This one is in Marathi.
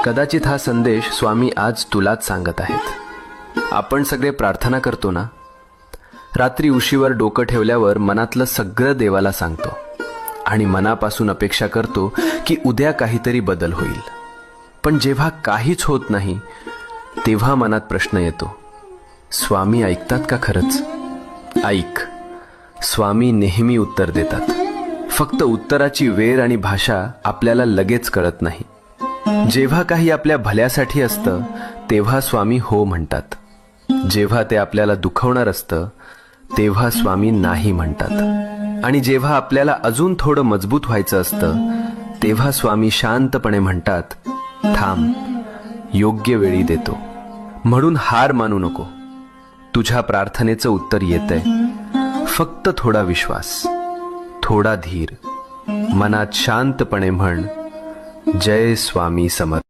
कदाचित हा संदेश स्वामी आज तुलाच सांगत आहेत. आपण सगळे प्रार्थना करतो ना, रात्री उशीवर डोकं ठेवल्यावर मनातलं सगळं देवाला सांगतो आणि मनापासून अपेक्षा करतो की उद्या काहीतरी बदल होईल. पण जेव्हा काहीच होत नाही तेव्हा मनात प्रश्न येतो, स्वामी ऐकतात का खरंच? ऐक, स्वामी नेहमी उत्तर देतात. फक्त उत्तराची वेळ आणि भाषा आपल्याला लगेच कळत नाही. जेव्हा काही आपल्या भल्यासाठी असतं तेव्हा स्वामी हो म्हणतात. जेव्हा ते आपल्याला दुखवणार असतं तेव्हा स्वामी नाही म्हणतात. आणि जेव्हा आपल्याला अजून थोडं मजबूत व्हायचं असतं तेव्हा स्वामी शांतपणे म्हणतात, थांब, योग्य वेळी देतो. म्हणून हार मानू नको. तुझ्या प्रार्थनेचं उत्तर येतंय. फक्त थोडा विश्वास, थोडा धीर. मनात शांतपणे म्हण, जय स्वामी समर्थ.